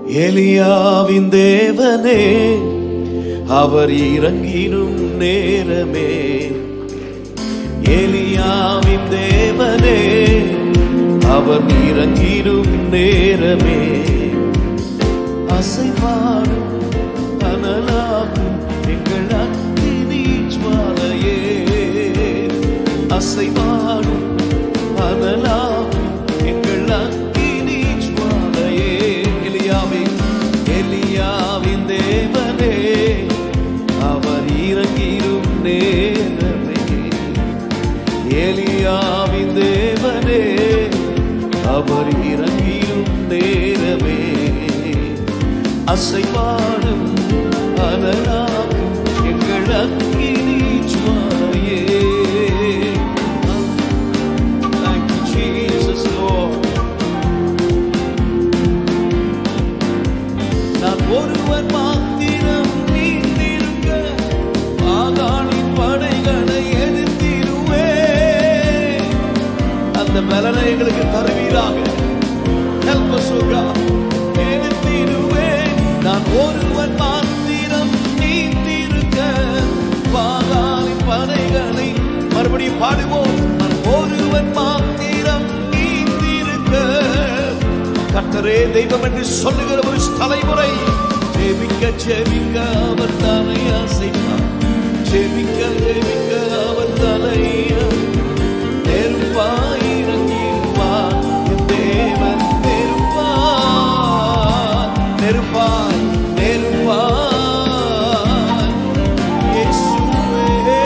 எலியாவின் தேவனே, அவர் இறங்கிடும் நேரமே. எலியாவின் தேவனே, அவர் இறங்கிடும் நேரமே. அசைவாடும் அனலாகும் எங்கள் அக்கினி ஜுவாலையே, அசைவாடும் அனலாகும் எங்கள் அக்கினி ஜுவாலையே. எலியாவின் தேவனே, அவர் இறங்கிடும் நேரமே. எலியாவின் தேவனே, அவர் இறங்கிடும் நேரமே. அசைவாடும் அனலாகும் எங்கள் அக்கினி ஜுவாலையே. Thank you, Jesus, Lord. நான் ஒருவன் மாத்திரம் நீந்திருக்க ஆகாணின் படைகளை எதிர்த்திருவே. அந்த பலனை எங்களுக்கு தருவீராக. Help us, O God. எதிர்த்திருவே. நான் ஒருவன் மாத்திரம் நீந்திருக்க பாகாலின் படைகளை. மறுபடியும் பாடுவோம். நான் ஒருவன் மாத்திரம் நீந்திருக்க. கர்த்தரே தெய்வம் என்று சொல்லுகிற ஒரு தலைமுறை ஜெபிக்க ஜெபிக்க அவர் தலை அசைப்பார். ஜெபிக்க ஜெபிக்க அவர் தலை நெருப்பாய் இறங்கிடுவார். என் தேவன் நெருப்பாய் நெருப்பாய் நெருப்பாய். இயேசுவே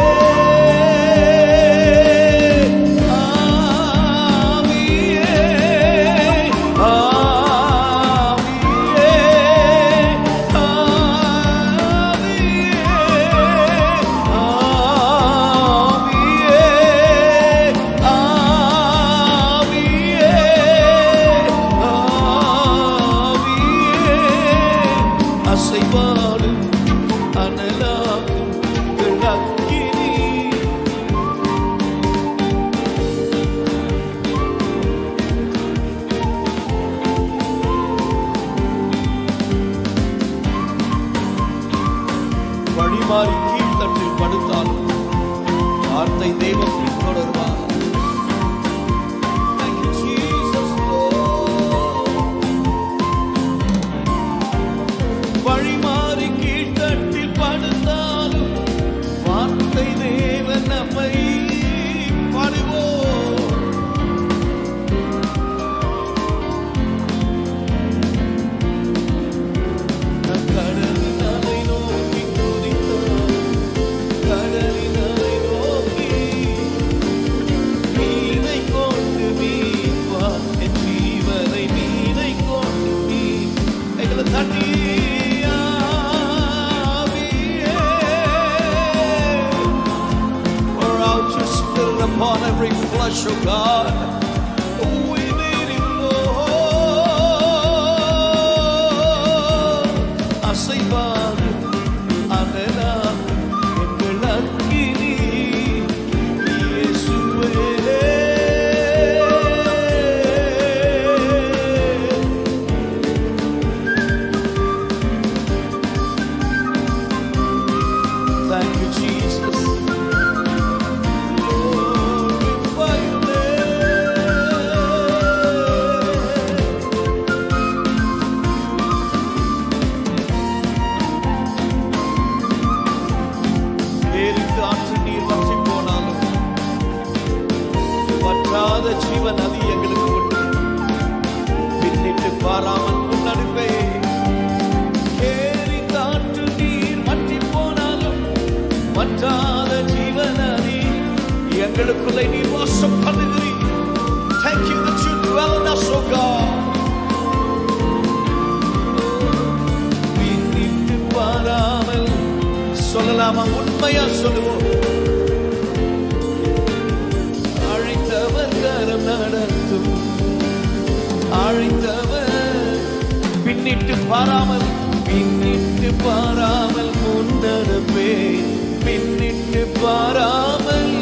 ஆவியே ஆவியே அசைவாடும் அனலாகும் அக்கினி. வழிமாறி கீழ்த்தட்டில் படுத்தாலும் வார்த்தை தெய்வம் பின்தொடர்வார். வழிமாறி கீழ்த்தட்டில் படுத்தாலும் வார்த்தை தேவன் நம்மை பாடுவோம். கடலின் அலை நோக்கி குதித்தார். கடலின் அலை நோக்கி மீனை கொண்டு மீன்பார். என் ஜீவனை மீனை கொண்டு மீன். எங்களை தண்ணி upon every flesh, oh God. We need Him, Lord. அசைவாடும் அனலாகும் எங்கள் அக்கினி. இயேசுவே thank you, Jesus. ஜீவ நதி எங்களுக்கு உண்டு. பின்னிட்டு பாராமல் முன்னெடுப்பே. ஏறி காற்று நீர் மற்றி போனாலும் வற்றாத ஜீவ நதி எங்களுக்குள்ளே நீர் வாசம் பண்ணுகிறீர். Thank you that you dwell in us, O God. பின்னிட்டு பாராமல் சொல்லலாமா? உண்மையா சொல்லுவோம். கரம் நடத்தும் அழைத்தவர் பின்னிட்டு பாராமல் முன்னடப்பே. பின்னிட்டு பாராமல்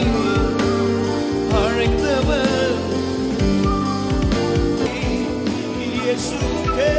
அழைத்தவர் இயேசுவே.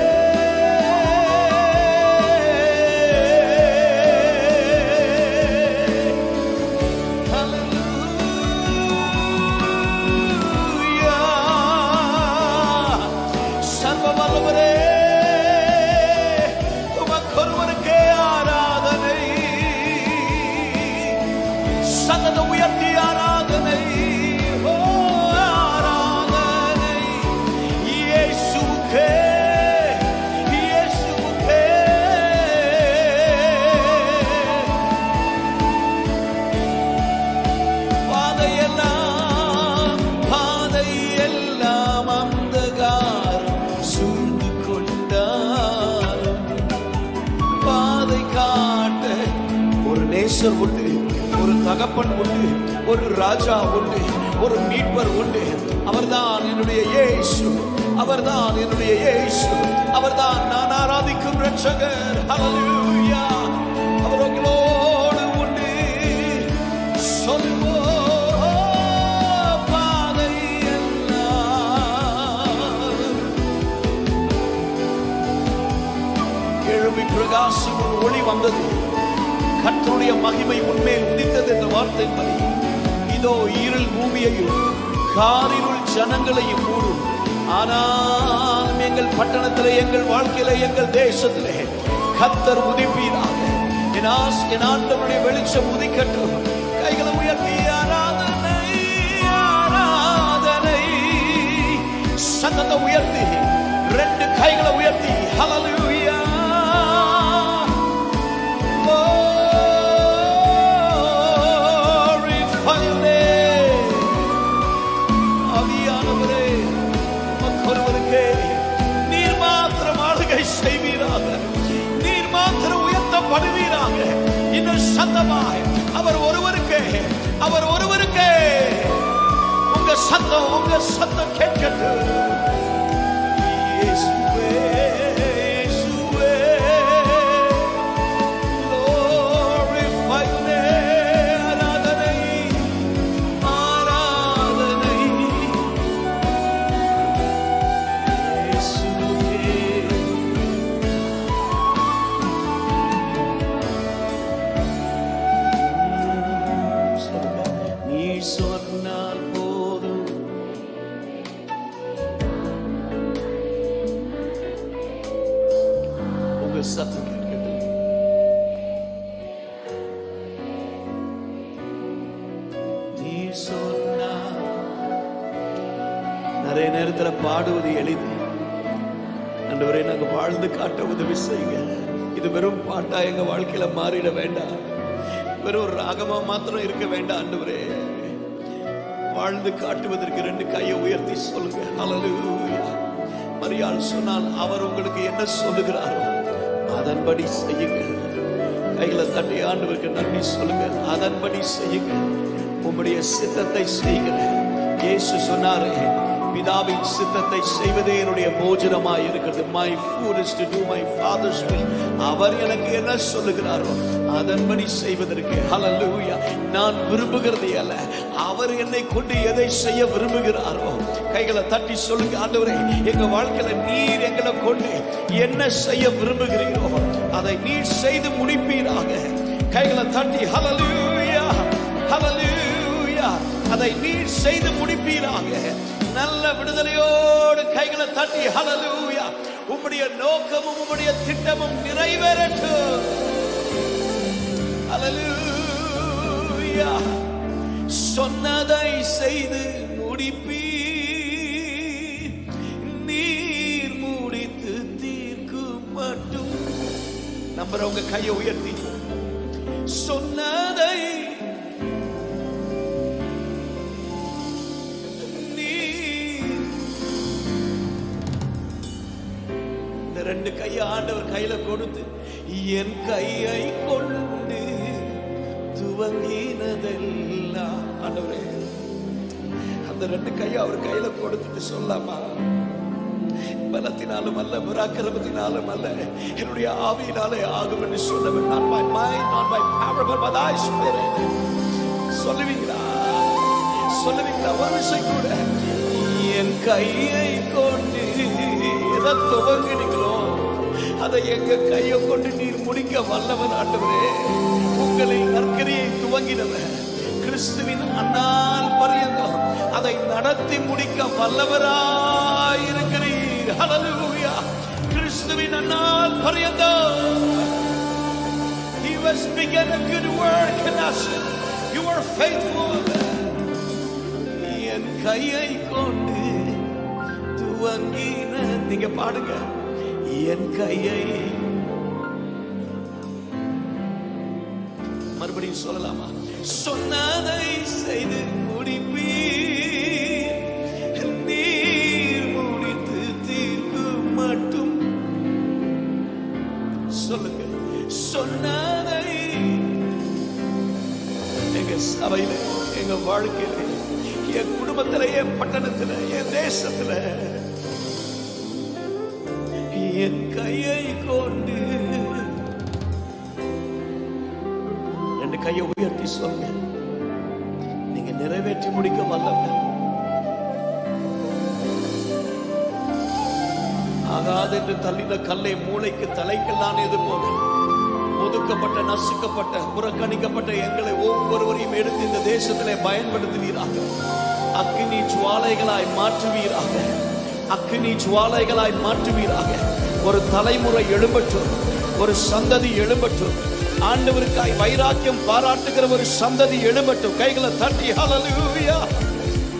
நேசர் உண்டு, ஒரு தகப்பன் உண்டு, ஒரு ராஜா உண்டு, ஒரு மீட்பர் உண்டு. அவர்தான் என்னுடைய இயேசு, அவர்தான் என்னுடைய இயேசு, அவர்தான் நான் ஆராதிக்கும் இரட்சகர். ஹல்லேலூயா. அவர் உங்களோடு உண்டு. சொல்லுவோம் பாதை எல்லாம் எழும்பி பிரகாசம் ஒளி வந்தது, கர்த்தருடைய மகிமை உன்மேல் உதித்தது என்ற வார்த்தைப்படி இதோ இருள் பூமியையும் காரிருள் ஜனங்களையும் மூடும். ஆனால் எங்கள் பட்டணத்திலே, எங்கள் வாழ்க்கையிலே, எங்கள் தேசத்திலே கர்த்தர் உதிப்பீராக. என் ஆண்டவருடைய வெளிச்சம் உதிக்கட்டும். கைகளை உயர்த்தி ஆராதனை, ஆராதனை. சத்தத்தை உயர்த்தி, ரெண்டு கைகளை உயர்த்தி ஹல்லேலூயா. நீர் மாத்திரம் ஆளுகை செய்வீராக, நீர் மாத்திரம் உயர்த்தப்படுவீராக. இன்னும் சத்தமாய் அவர் ஒருவருக்கே, அவர் ஒருவருக்கே உங்க சத்தம் கேட்கட்டும். இயேசுவே, இயேசுவே, glorify your name. ஆராதனை, ஆராதனை சொன்னால் போதும், உங்க சத்தம் கேட்கட்டும். நீ சொன்னால். நிறைய நேரத்தில் பாடுவது எளிது. ஆண்டவரே, நாங்க வாழ்ந்து காட்ட உதவி செய்யுங்க. இது வெறும் பாட்டா எங்க வாழ்க்கையில மாறிட வேண்டாம், வெறும் ராகமா மாத்திரம் இருக்க வேண்டாம். ஆண்டவரே, வாழ்ந்து காட்டுவதற்கு ரெண்டு கையை உயர்த்தி சொல்லுங்க. ஹல்லேலூயா. மரியாள் சொன்னால் அவர் உங்களுக்கு என்ன சொல்லுகிறாரோ அதன்படி செய்யுங்க. கைகளை தட்டி ஆண்டவருக்கு நன்றி சொல்லுங்க. அதன்படி செய்யுங்க. உம்முடைய சித்தத்தை செய்யுங்க. இயேசு சொன்னாரே, பிதாவின் சித்தத்தை செய்வதே என்னுடைய போஜனமாய் இருக்கிறது. My food is to do my father's will. அவர் எனக்கு என்ன சொல்லுகிறாரோ அதன்படி செய்வதற்கு. ஹல்லேலூயா. நான் விரும்புகிறதே அல்ல, அவர் என்னை கொண்டு எதை செய்ய விரும்புகிறாரோ. கைகளை தட்டி சொல்லுங்க. ஆண்டவரே, எங்க வாழ்க்கையில நீர் எங்களை கொண்டு என்ன செய்ய விரும்புகிறீரோ அதை நீர் செய்து முடிப்பீராக. கைகளை தட்டி ஹல்லேலூயா, ஹல்லேலூயா. அதை நீர் செய்து முடிப்பீராக. நல்ல விடுதலையோடு கைகளை தட்டி ஹல்லேலூயா. உம்முடைய நோக்கமும் உம்முடைய திட்டமும் நிறைவேறட்டும். ஹல்லேலூயா. சொன்னதை செய்து முடிப்பீர், நீர் முடித்து தீர்க்கும் மட்டும். நம்புறவங்க கையை உயர்த்தி, சொன்னதை ரெண்டு கையை ஆண்டவர் கையில கொடுத்து, என் கையை கொண்டு துவங்கினதெல்லாம். ஆண்டவரே, அந்த ரெண்டு கையை அவர் கையில கொடுத்துட்டு சொல்லாமா, பலத்தினாலும் அல்ல, பராக்கிரமத்தினாலும் அல்ல, என்னுடைய ஆவியினாலே ஆகும் என்று சொன்னவர். not by might, not by power, but by thy spirit. சொல்லுவீங்களா? சொல்லுவீங்களா? வருஷை கூட என் கையை கொண்டு எதை துவங்கினீங்களோ அதை எங்க கையை கொண்டு நீர் முடிக்க வல்லவன். ஆண்டவரே, உங்களின் நற்கிரியை துவங்கினவர் கிறிஸ்துவின் அந்நாள் பரியந்தம் அதை நடத்தி முடிக்க வல்லவராயிருக்கிறீர். ஹல்லேலூயா. கிறிஸ்துவின் அந்நாள் பரியந்தம் He was begun a good work in us. You are faithful. என் கையை கொண்டு துவங்கின. நீங்க பாடுங்க. என் கையை மறுபடியும் சொல்லலாமா? சொன்னதை செய்து முடிப்பீர், நீர் முடித்து தீர்க்கும் மட்டும். சொல்லுங்க. சொன்னதை எங்க சபையில, எங்க வாழ்க்கையில, என் குடும்பத்துல, என் பட்டணத்துல, என் தேசத்துல என் கையை கொண்டு, ரெண்டு கையை உயர்த்தி சொல்லுங்க, நீங்க நிறைவேற்றி முடிக்க வல்லவர். ஆகாது என்று தள்ளின கல்லை மூளைக்கு தலைக்கெல்லாம் எது போல ஒதுக்கப்பட்ட, நசுக்கப்பட்ட, புறக்கணிக்கப்பட்ட எங்களை ஒவ்வொருவரையும் எடுத்து இந்த தேசத்திலே பயன்படுத்துவீராக. அக்கினி ஜுவாலைகளாய் மாற்றுவீராக. அக்கினி ஜுவாலைகளாய் மாற்றுவீராக. ஒரு தலைமுறை எழும்பற்றும், ஒரு சந்ததி எழும்பற்றும். ஆண்டவருக்காய் வைராக்கியம் பாராட்டுகிற ஒரு சந்ததி எழும்பட்டும். கைகளை தட்டி ஹல்லேலூயா,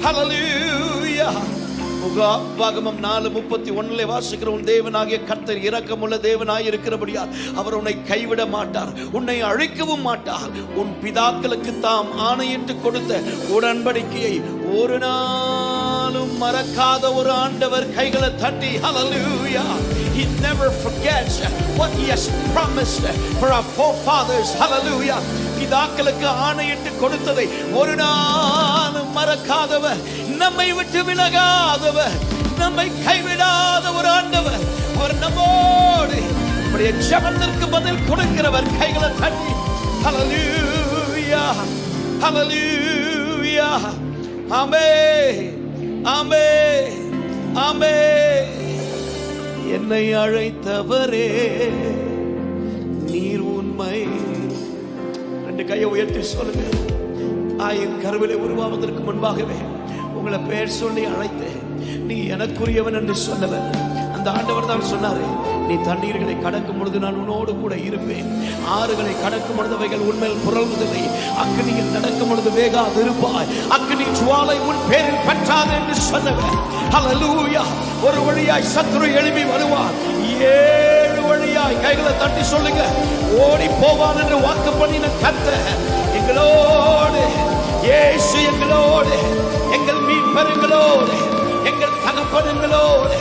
ஹல்லேலூயா. உபாகமம் 4:31 வாசிக்கிற, உன் தேவனாகிய கர்த்தர் இரக்கமுள்ள தேவனாய் இருக்கிறபடியால் அவர் உன்னை கைவிட மாட்டார், உன்னை அழிக்கவும் மாட்டார். உன் பிதாக்களுக்கு தாம் ஆணையிட்டு கொடுத்த உடன்படிக்கையை ஒரு நாளும் மறக்காத ஒரு ஆண்டவர். கைகளை தட்டி ஹல்லேலூயா. He never forgets what he has promised for our forefathers. Hallelujah. பிதாக்களுக்கு ஆணையிட்டு கொடுத்ததை ஒரு நாளும் மறக்காதவர், நம்மை விட்டு விலகாதவர், நம்மை கைவிடாத ஒரு ஆண்டவர். அவர் நம்மோடு நம்முடைய ஜெபத்திற்கு பதில் கொடுக்கிறவர். கைகளை தட்டி ஹல்லேலூயா, ஹல்லேலூயா. ஆமென், ஆமென், ஆமென். என்னை அழைத்தவரே நீர் உண்மை. ரெண்டு கையை உயர்த்தி சொல்லுங்க. என் கருவிலே உருவாவதற்கு முன்பாகவே உங்களை பெயர் சொல்லி அழைத்தேன், நீ எனக்குரியவன் என்று சொன்னவர். அந்த ஆண்டவர் தான் சொன்னாரு, நீ தண்ணீர்களை கடக்கும் பொழுது நான் உன்னோடு கூட இருப்பேன், ஆறுகளை கடக்கும் பொழுது அவைகள் உன்மேல் புரள்வதில்லை, அக்னியில் நடக்கும் பொழுது வேகாது இருப்பாய், அக்னி ஜுவாலை உன் பேரில் பற்றாது என்று சொன்னவர். ஹல்லேலூயா. ஒரு வழியாய் சத்துரு எழுப்பி வருவான், 7 வழியாய். கைகளை தட்டி சொல்லுங்க, ஓடி போவான் என்று வாக்கு பண்ணின கர்த்தர் எங்களோடு, இயேசு எங்களோடு, எங்கள் மீட்பர் எங்களோடு, எங்கள் தகப்பன் எங்களோடு.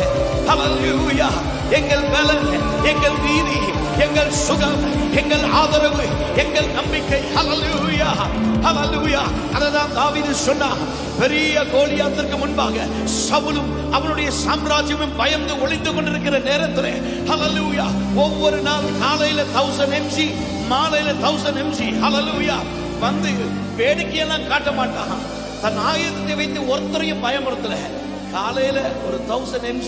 ஹல்லேலூயா. எங்கள் பலன், எங்கள் நீதி, எங்கள் சுகம், எங்கள் ஆதரவு, எங்கள் நம்பிக்கை. ஹல்லேலூயா, ஹல்லேலூயா. அததான் தாவீது சொன்னார், பெரிய கோலியாத்திற்கு முன்பாக சவுலும் அவனுடைய சாம்ராஜ்யமும் பயந்து ஒளிந்து கொண்டிருக்கிற நேரத்தில், ஹல்லேலூயா, ஒவ்வொரு நாள் காலையில 1000 mg, மாலையில 1000 mg, ஹல்லேலூயா, வந்து வேடிக்கையெல்லாம் காட்ட மாட்டான். தன் ஆயுதத்தை வைத்து ஒருத்தரையும் பயமுறுத்தல. காலையில ஒரு 1000 mg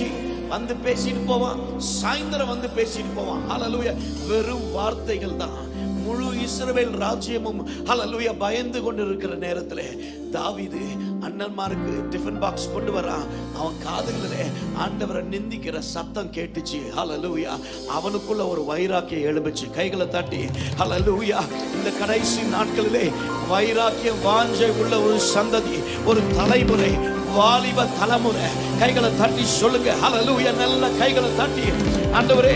வந்து பேசிட்டு போவான், சாயந்தரம் வந்து பேசிட்டு போவான். ஹல்லேலூயா. வெறும் வார்த்தைகள் தான். முழு இஸ்ரவேல் ராஜ்யமும் ஹல்லேலூயா பயந்து கொண்டிருக்கிற நேரத்தில் தாவீது அண்ணன்மாருக்கு டிஃபன் பாக்ஸ் கொண்டு வரான். அவன் காதுகளிலே ஆண்டவரை நிந்திக்கிற சத்தம் கேட்டுச்சு. ஹல்லேலூயா. அவனுக்குள்ள ஒரு வைராக்கியம் எழும்புச்சு. கைகளை தட்டி ஹல்லேலூயா. இந்த கடைசி நாட்களிலே வைராக்கிய வாஞ்சை உள்ள ஒரு சந்ததி, ஒரு தலைமுறை, வாலிப தலைமுறை. கைகளை தட்டி சொல்லுங்க ஹல்லேலூயா. நல்ல கைகளை தட்டி, ஆண்டவரே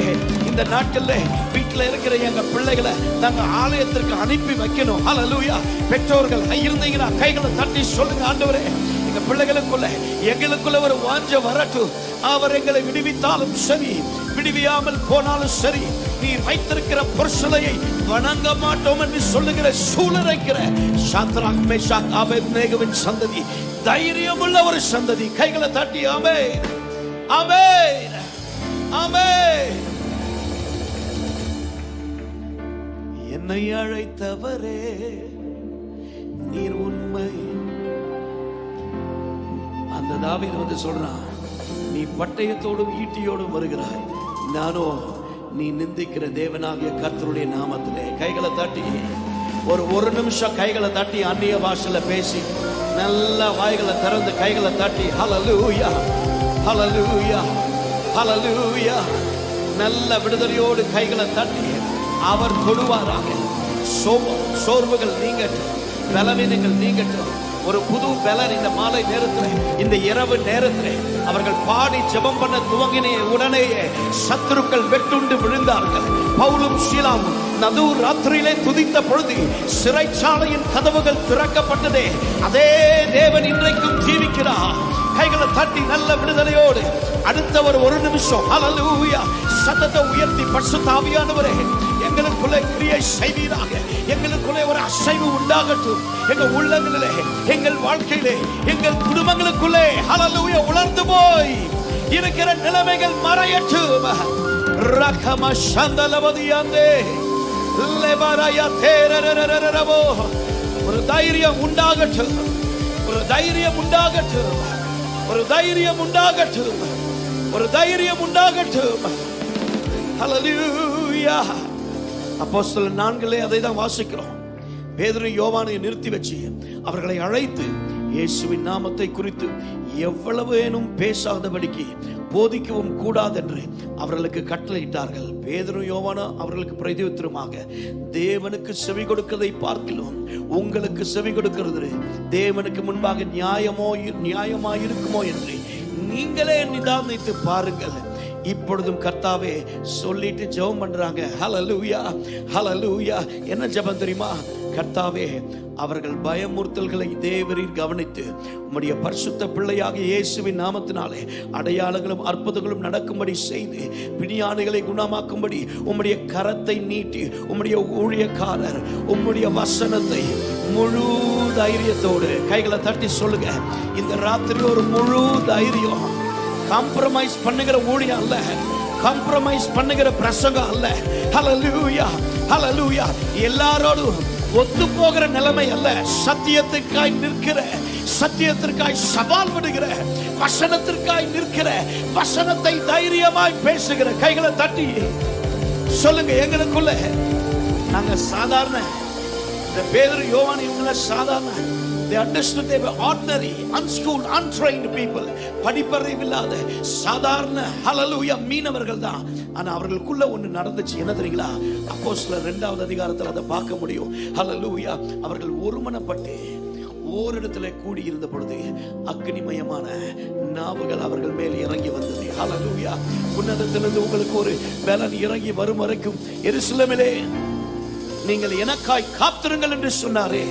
இந்த நாட்கள்ல வீட்டில் இருக்கிற எங்க பிள்ளைகளை நாங்க ஆலயத்திற்கு அனுப்பி வைக்கணும். ஹல்லேலூயா. பெற்றோர்கள் இருந்தீங்கன்னா கைகளை தட்டி சொல்லுங்க, ஆண்டவரே எங்க பிள்ளைகளுக்குள்ள எங்களுக்குள்ள ஒரு வாஞ்ச வரட்டும். அவர் எங்களை விடுவித்தாலும் சரி, விடுவியாமல் போனாலும் சரி, நீர் வைத்திருக்கிற பொருசலையை வணங்க மாட்டோம் என்று சொல்லுகிற சூழலைக்கிற சாத்ராக், மேஷாக், ஆபேத்நேகோவின் சந்ததி தைரியம் உள்ள ஒரு சந்ததி. கைகளை தட்டி ஆமென், ஆமென், ஆமென். என்னை அழைத்தவரே நீர் உண்மை. அந்த தாவீது வந்து சொல்றான், நீ பட்டயத்தோடும் ஈட்டியோடும் வருகிறாய், நானோ நீ நிந்திக்கிற தேவனாகிய கர்த்தருடைய நாமத்திலே. கைகளை தட்டி ஒரு நிமிஷம் கைகளை தட்டி அந்நிய பாஷையில பேசி, நல்ல வாய்களை திறந்து கைகளை தட்டி ஹல்லேலூயா, ஹல்லேலூயா, ஹல்லேலூயா. நல்ல விடுதலையோடு கைகளை தட்டி அவர் தொடுவாராக. சோர்வுகள் நீங்கட்டும், பலவீனங்கள் நீங்கட்டும். ஒரு புது பலர் இந்த மாலை நேரத்தில், இந்த இரவு நேரத்தில் அவர்கள் பாடி ஜெபம் பண்ண துவங்கின உடனேயே சத்துருக்கள் வெட்டுண்டு விழுந்தார்கள். பவுலும் சீலாவும் நடு ராத்திரியிலே துதித்த பொழுது சிறைச்சாலையின் கதவுகள் திறக்கப்பட்டதே. அதே தேவன் இன்றைக்கும் ஜீவிக்கிறார். கைகளை தட்டி நல்ல விடுதலையோடு அடுத்தவர் ஒரு நிமிஷம் ஹல்லேலூயா சத்தத்தை உயர்த்தி, பரிசுத்த ஆவியானவரே எங்களுக்குள்ளே கிரியை செய்வீராக. எங்களுக்குள்ளே ஒரு அசைவு உண்டாகட்டும். எங்கள் உள்ளங்களிலே, எங்கள் வாழ்க்கையிலே, எங்கள் குடும்பங்களுக்குள்ளே ஹல்லேலூயா உலர்ந்து போய் இருக்கிற நிலைமைகள் மறையட்டும். ரகம சந்தலவதியாந்தே லெபராயா தேரரரரரவோ. ஒரு தைரியம் உண்டாகட்டும், ஒரு தைரியம் உண்டாகட்டும், ஒரு தைரியம் உண்டாகட்டும், ஒரு தைரியம் உண்டாகட்டும். ஹல்லேலூயா. அப்போஸ்தலர் 4 அதை தான் வாசிக்கிறோம். பேதுரு யோவானை நிறுத்தி வச்சு அவர்களை அழைத்து இயேசுவின் நாமத்தை குறித்து எவ்வளவேனும் பேசாதபடிக்கு போதிக்கவும் கூடாதென்று அவர்களுக்கு கட்டளையிட்டார்கள். பேதுரு யோவானா அவர்களுக்கு பிரதியுத்தரமாக, தேவனுக்கு செவி கொடுக்கதை பார்க்கலாம் உங்களுக்கு செவி கொடுக்கிறது தேவனுக்கு முன்பாக நியாயமாயிருக்குமோ என்று நீங்களே நிதானித்து பாருங்கள். இப்பொழுதும் கர்த்தாவே சொல்லிட்டு ஜெபம் பண்றாங்க. ஹல்லேலூயா, ஹல்லேலூயா. என்ன ஜெபம் தெரியுமா? கர்த்தாவே, அவர்கள் பயமுறுத்தல்களை தேவரீர் கவனித்து உம்முடைய பரிசுத்த பிள்ளையாக இயேசுவின் நாமத்தினாலே அடையாளங்களும் அற்புதங்களும் நடக்கும்படி செய்து பிணியாளிகளை குணமாக்கும்படி உம்முடைய கரத்தை நீட்டி உம்முடைய ஊழியக்காரர் உம்முடைய வசனத்தை முழு தைரியத்தோடு கைகளை தட்டி சொல்லுங்க. இந்த ராத்திரி ஒரு முழு தைரியம். காம்ப்ரமைஸ் பண்ணுகிற ஊழியம் அல்ல, காம்ப்ரமைஸ் பண்ணுகிற பிரசங்கம் அல்ல. ஹல்லேலூயா, ஹல்லேலூயா. எல்லாரோடும் ஒத்து போகிற நிலைமை அல்ல. சத்தியத்திற்காய் நிற்கிற, சத்தியத்திற்காய் சவால் விடுகிற, வசனத்திற்காய் நிற்கிற, வசனத்தை தைரியமாய் பேசுகிற கைகளை தட்டி சொல்லுங்க. எங்களுக்குள்ள நாங்க சாதாரண, இந்த பேதுரு யோவான் இவங்க சாதாரண, they understood they were ordinary, unschooled, untrained people. படிப்பறிவில்லாத சாதாரண ஹல்லேலூயா மீனவர்கள் தான். ஆனா அவர்களுக்குள்ள ஒன்று நடந்துச்சு. என்ன தெரியுங்களா? அப்போஸ்தலர் 2வது அதிகாரத்தில் அதை பார்க்க முடியும். ஹல்லேலூயா. அவர்கள் ஒருமனப்பட்டு ஓரிடத்துல கூடி இருந்த பொழுது அக்னிமயமான நாவுகள் அவர்கள் மேல் இறங்கி வந்தது. ஹல்லேலூயா. உன்னதத்திலிருந்து உங்களுக்கு ஒரு பலன் இறங்கி வரும் வரைக்கும் எருசலேமிலே நீங்கள் எனக்காய் காத்திருங்கள் என்று சொன்னாரே.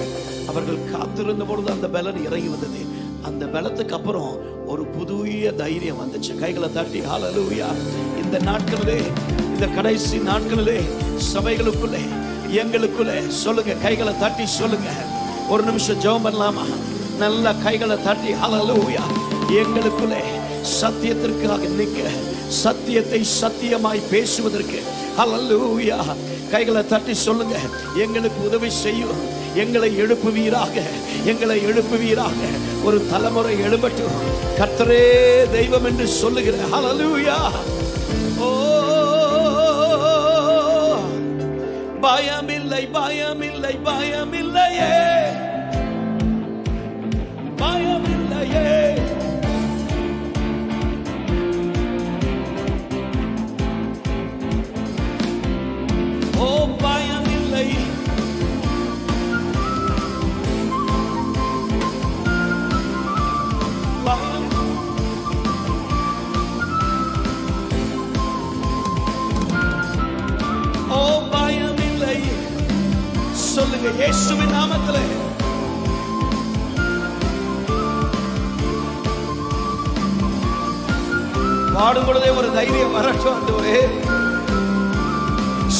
அவர்கள் காத்திருந்த பொழுது அந்த பலன் இறங்கி வந்தது. அந்த பலத்துக்கு அப்புறம் ஒரு புதிய தைரியம் வந்துச்சு. கைகளை தட்டி ஹல்லேலூயா. இந்த நாட்களிலே, இந்த கடைசி நாட்களிலே சபைகளுக்குள்ளே எங்களுக்குள்ளே சொல்லுங்க. கைகளை தட்டி சொல்லுங்க. ஒரு நிமிஷம் ஜெபம் பண்ணலாமா? நல்ல கைகளை தட்டி ஹல்லேலூயா. எங்களுக்குள்ளே சத்தியத்திற்காக நிற்க, சத்தியத்தை சத்தியமாய் பேசுவதற்கு ஹல்லேலூயா. கைகளை தட்டி சொல்லுங்க. எங்களுக்கு உதவி செய்யும், எங்களை எழுப்புவீராக, எங்களை எழுப்புவீராக. ஒரு தலைமுறை எழும்பட்டும். கர்த்தரே தெய்வம் என்று சொல்லுகிற ஹல்லேலூயா. ஓ பயமில்லை, பயமில்லை, பயமில்லையே, பயமில்லையே. ஓ பயமில்லை, ஓ பயமில்லை. சொல்லுங்க இயேசுவின் நாமத்திலே. பாடும் பொழுதே ஒரு தைரியம் வரட்டும். ஆண்டவரே,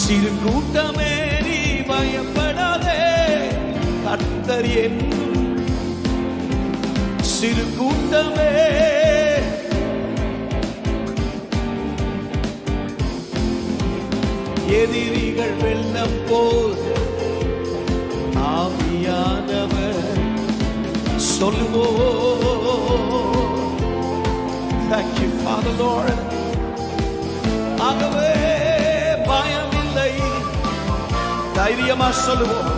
சிறு கூட்டமே நீ பயப்படாதே, கர்த்தர் என் சிறு கூட்டமே. எதிரிகள் வெள்ளம் போல் ஆவியானவர் சொல்லுவோம். Thank you, Father Lord. ஆகவே பயமில்லை, தைரியமா சொல்லுவோம்.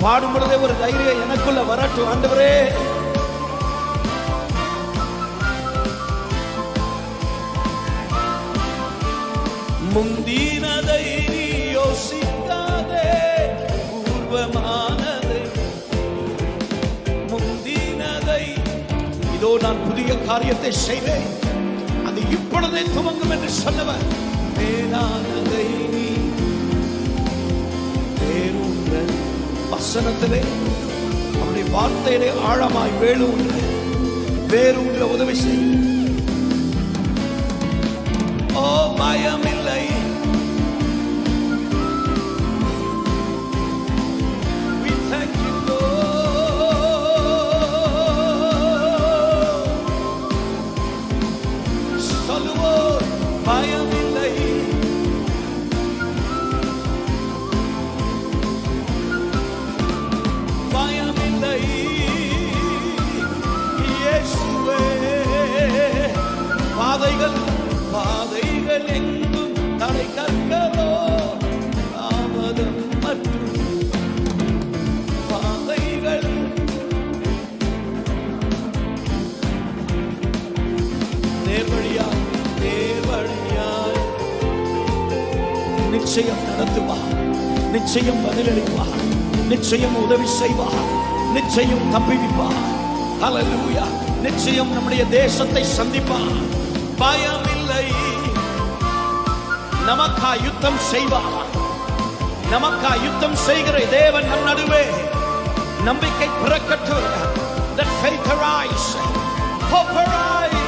பாடும் பொழுதே ஒரு தைரியம் எனக்குள்ள வரட்டும். ஆண்டவரே, முந்தினதை நீ யோசிக்காதே, பூர்வமானதை முந்தினதை. இதோ நான் புதிய காரியத்தை செய்வேன், அது இப்பொழுதே துவங்கும் என்று சொன்னவர். மேலானதை நீ வேறொன்ற வசனத்திலே, அவருடைய வார்த்தையிலே ஆழமாய் வேறொன்ற உதவி செய்ய. ஓ பயமில்லை, நிச்சயம் நடத்துவார், நிச்சயம் பதிலளிப்பார், நிச்சயம் உதவி செய்வார், நிச்சயம் தப்பிப்பார். ஹல்லேலூயா. நிச்சயம் நம்முடைய தேசத்தை சந்திப்பார். பயமில்லை, நமக்கா யுத்தம் செய்வார். நமக்கா யுத்தம் செய்கிற தேவன் நம் நடுவே. நம்பிக்கை பிறக்கட்டும். Let faith arise, hope arise.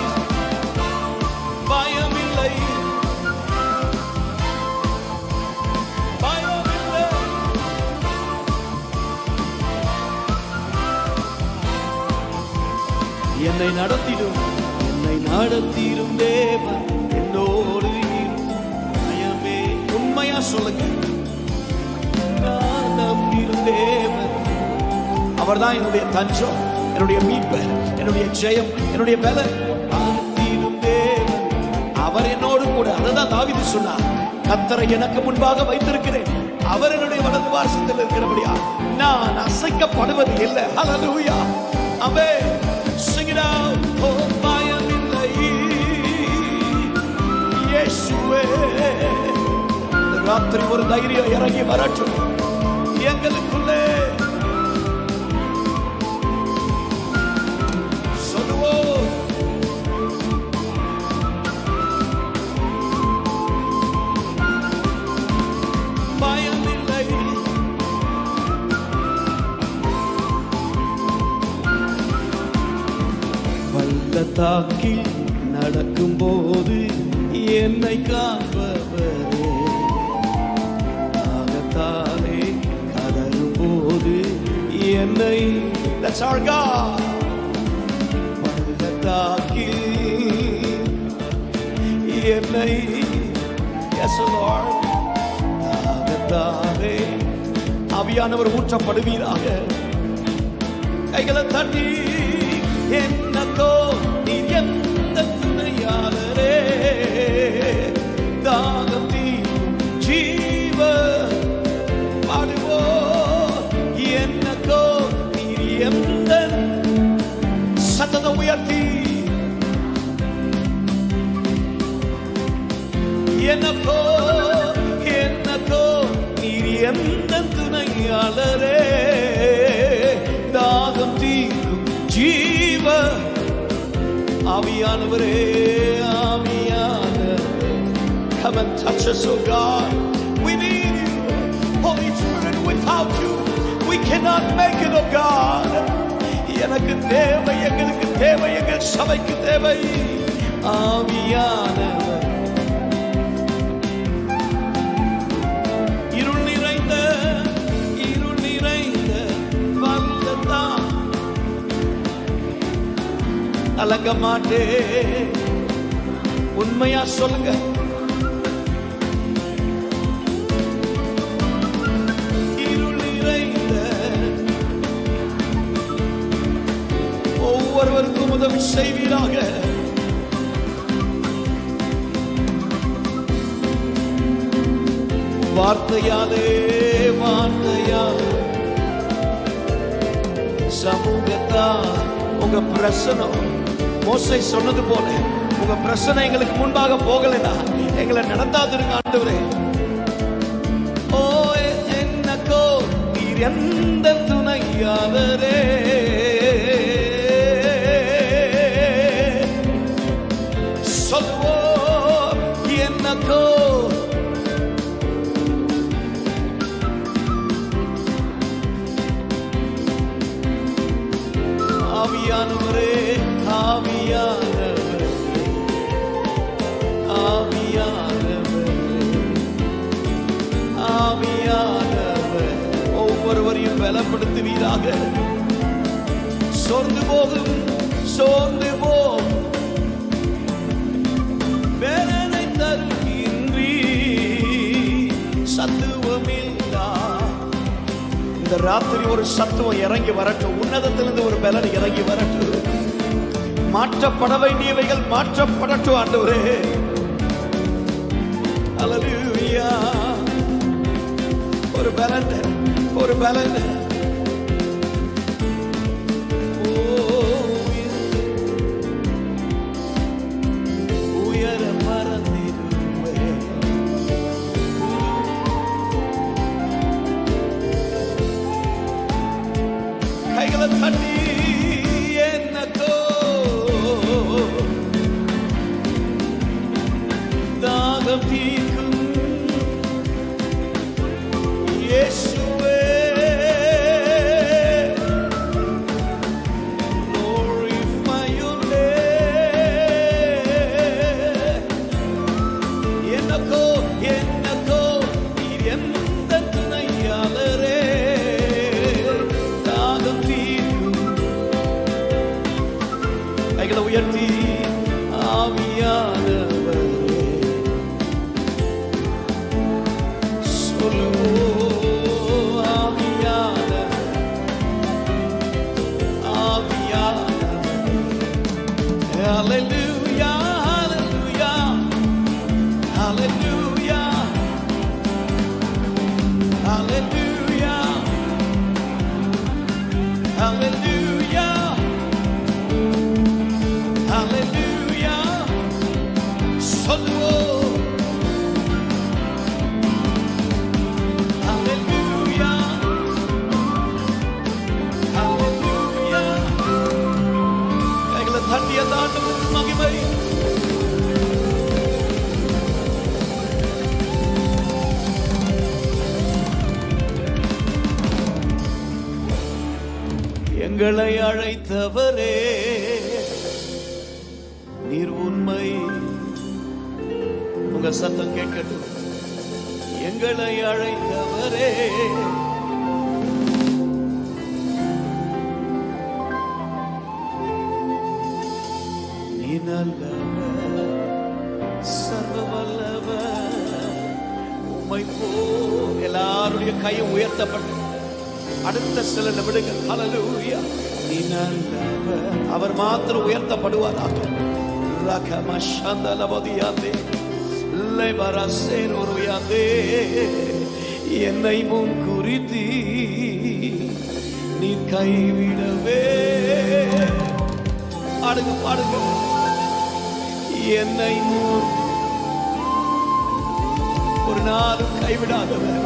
பயமில்லை, பயமில்லை. என்னை நடத்திடும், என்னை நடத்திடும் தேவன் என்னோடு. பயமே உண்மையா சொல்லுங்க. நான் நம்பிடும் தேவன், அவர்தான் என்னுடைய தஞ்சம், என்னுடைய மீட்பர், என்னுடைய ஜெயம், என்னுடைய பலன். நடத்திடும் தேவன் அவர் என்னோடு கூட. அதுதான் தாவீது சொன்னார், கர்த்தரை எனக்கு முன்பாக வைத்திருக்கிறேன், அவர் என்னுடைய வலது பார்சத்தில் இருக்கிறபடியா நான் அசைக்கப்படுவது இல்லை. ஹல்லேலூயா. ஆமென். Sing it out. Oh, பயமில்லை இயேசுவே. இந்த ராத்திரி ஒரு தைரியம் இறங்கி வரட்டும் எங்களுக்குள்ளே. சொல்லுவோம், பயமில்லை. பள்ளத்தாக்கில் நடக்கும் போது என்னை காப்பவரே, தாகத்தாலே கதறும் போது என்னை. That's our God. பள்ளத்தாக்கில் என்னை, yes Lord, தாகத்தாலே ஆவியானவர் ஊற்றப்படுவீராக. கைகளை தட்டி என்னக்கோ நீ எந்த துணையாளரே, தாகம் தீரும் ஜீவ பாடுவோ. என்னக்கோ நீ எந்த சத்தத்தை உயர்த்தி, என்னக்கோ என்னக்கோ நீ எந்த துணையாளரே, தாகம் தீரும் ஜீவ ஆவியானவரே, ஆவியானவரே. Come and touch us, oh God. We need you, Holy Spirit. Without you we cannot make it, oh God. எனக்கு தேவை, எங்களுக்கு தேவை, எங்கள் சபைக்கு தேவை ஆவியானவர். இருள் நிறைந்த வல்லதான் அலங்க மாட்டே. உண்மையா சொல்லுங்க. இருள் நிறைந்த ஒவ்வொருவருக்கும் உதவி செய்வீராக. வார்த்தையாலே வார்த்தையாலே சமூகத்தா உங்க பிரசனம். மோசே சொன்னது போல உங்க பிரச்சனை எங்களுக்கு முன்பாக போகலைன்னா எங்களை நடத்தாதிருங்க ஆண்டவரே. ஓ என்னக்கோ நீர் எந்த துணையாளரே, சொல்லுவோம் என்னக்கோ. ஆவியானவரே, ஆவியானவரே, ஆவியானவரே, ஆவியானவரே, ஒவ்வொருவரையும் பலப்படுத்துவீராக. சோர்ந்து போகும், சோர்ந்து போகும் வேதனை தருகின்றீ, சத்துவமில்லா. இந்த ராத்திரி ஒரு சத்துவம் இறங்கி வரட்டும், உன்னதத்திலிருந்து ஒரு பலன் இறங்கி வரட்டும். மாற்றப்பட வேண்டியவைகள் மாற்றப்படட்டும் ஆண்டவரே. அல்லேலூயா. ஒரு பலன், ஒரு பலன். உயர மறந்திடுவே கைகளை தட்டி என்னக்கோ தாகம் தீர்க்கும் இயேசுவே. Glorify your name. என்னக்கோ என்னக்கோ நீர் எந்த துணையாளரே, தாகம் தீர்க்கும். கைகளை உயர்த்தி ஆவியானவரே சொல்லுவோம், ஆவியானவரே, ஆவியானவரே. Hallelujah, hallelujah, hallelujah, hallelujah, hallelujah, hallelujah. சொல்லுவோம், hallelujah, hallelujah. கைகளை தட்டிய தாண்டவருக்கு மகிமை. எங்களை அழைத்தவரே நீர் உண்மை. உங்க சத்தம் கேட்கட்டும். எங்களை அழைத்தவரே நீ நல்லவர், சர்வ வல்லவர். உம்மை போல் எல்லாருடைய கையும் உயர்த்தப்பட்டு அடுத்த சில நிமிடங்கள் ஹல்லேலூயா. நீ நல்லவர், அவர் மாத்திரம் உயர்த்தப்படுவாராக. ரகமஷந்தலபதியாதே லேபரசேரோயாதே. என்னை முன் குறித்து நீ கைவிடவே. பாடுங்க பாடுங்க. என்னை முன் ஒரு நாளும் கைவிடாதவர்,